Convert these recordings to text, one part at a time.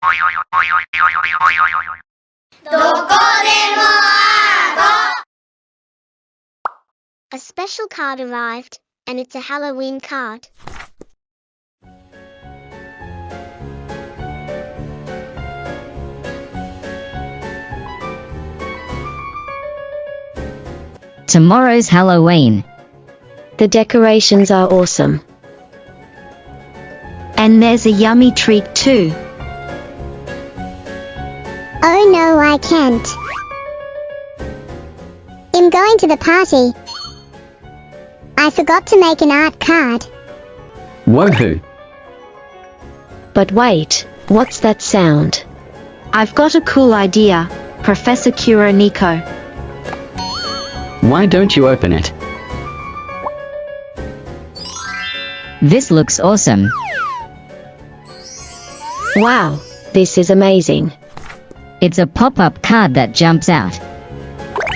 A special card arrived, and it's a Halloween card. Tomorrow's Halloween. The decorations are awesome. And there's a yummy treat too. Oh no, I can't. I'm going to the party. I forgot to make an art card. Woohoo! But wait, what's that sound? I've got a cool idea, Professor Kuroniko. Why don't you open it? This looks awesome. Wow, this is amazing. It's a pop-up card that jumps out.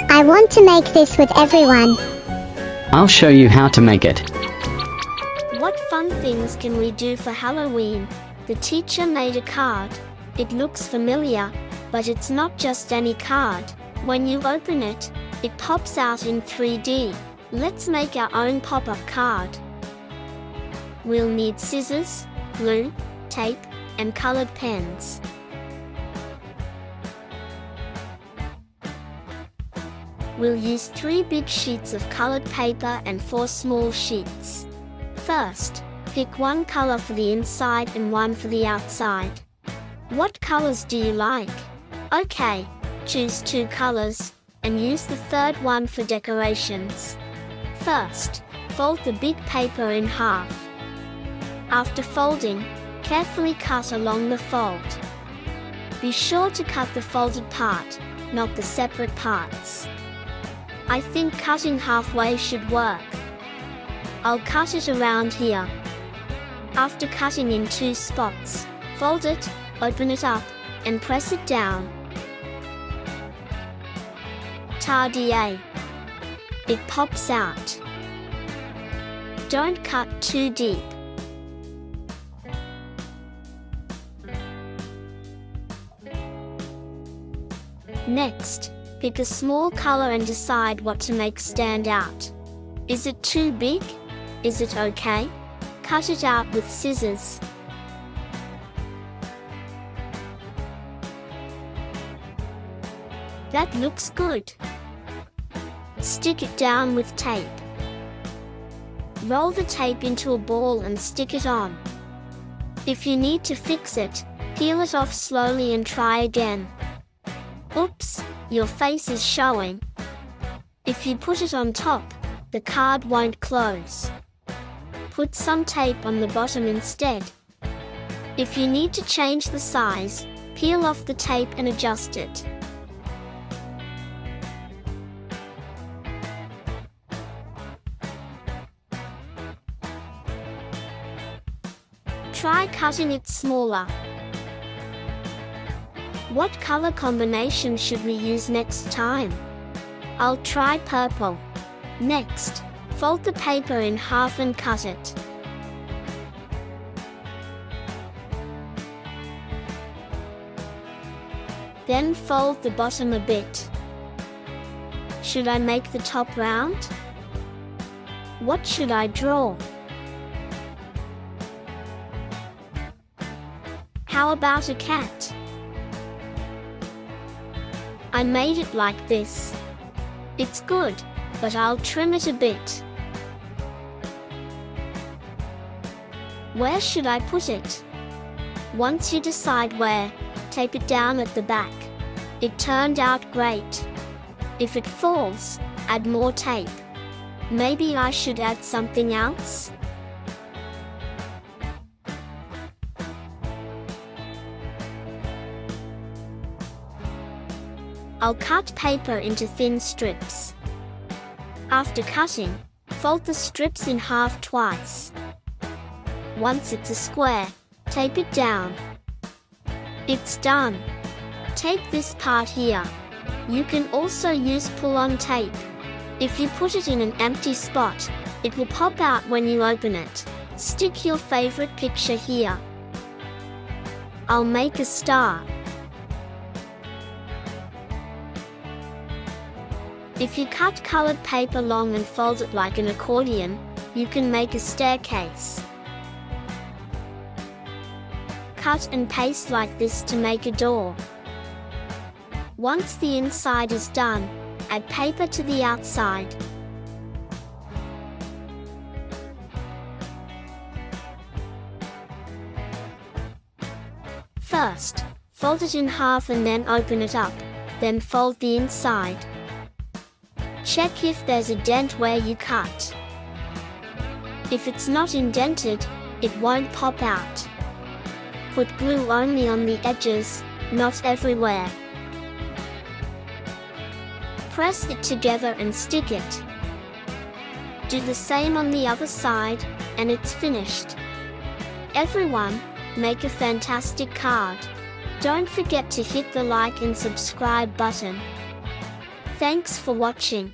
I want to make this with everyone. I'll show you how to make it. What fun things can we do for Halloween? The teacher made a card. It looks familiar, but it's not just any card. When you open it, it pops out in 3D. Let's make our own pop-up card. We'll need scissors, glue, tape, and colored pens. We'll use 3 big sheets of colored paper and 4 small sheets. First, pick one color for the inside and one for the outside. What colors do you like? Okay, choose 2 colors, and use the third one for decorations. First, fold the big paper in half. After folding, carefully cut along the fold. Be sure to cut the folded part, not the separate parts. I think cutting halfway should work. I'll cut it around here. After cutting in 2 spots, fold it, open it up, and press it down. Ta-da! It pops out. Don't cut too deep. Next, pick a small color and decide what to make stand out. Is it too big? Is it okay? Cut it out with scissors. That looks good. Stick it down with tape. Roll the tape into a ball and stick it on. If you need to fix it, peel it off slowly and try again. Oops, your face is showing. If you put it on top, the card won't close. Put some tape on the bottom instead. If you need to change the size, peel off the tape and adjust it. Try cutting it smaller. What color combination should we use next time? I'll try purple. Next, fold the paper in half and cut it. Then fold the bottom a bit. Should I make the top round? What should I draw? How about a cat? I made it like this. It's good, but I'll trim it a bit. Where should I put it? Once you decide where, tape it down at the back. It turned out great. If it falls, add more tape. Maybe I should add something else? I'll cut paper into thin strips. After cutting, fold the strips in half twice. Once it's a square, tape it down. It's done. Tape this part here. You can also use pull-on tape. If you put it in an empty spot, it will pop out when you open it. Stick your favorite picture here. I'll make a star. If you cut colored paper long and fold it like an accordion, you can make a staircase. Cut and paste like this to make a door. Once the inside is done, add paper to the outside. First, fold it in half and then open it up, then fold the inside. Check if there's a dent where you cut. If it's not indented, it won't pop out. Put glue only on the edges, not everywhere. Press it together and stick it. Do the same on the other side, and it's finished. Everyone, make a fantastic card. Don't forget to hit the like and subscribe button. Thanks for watching.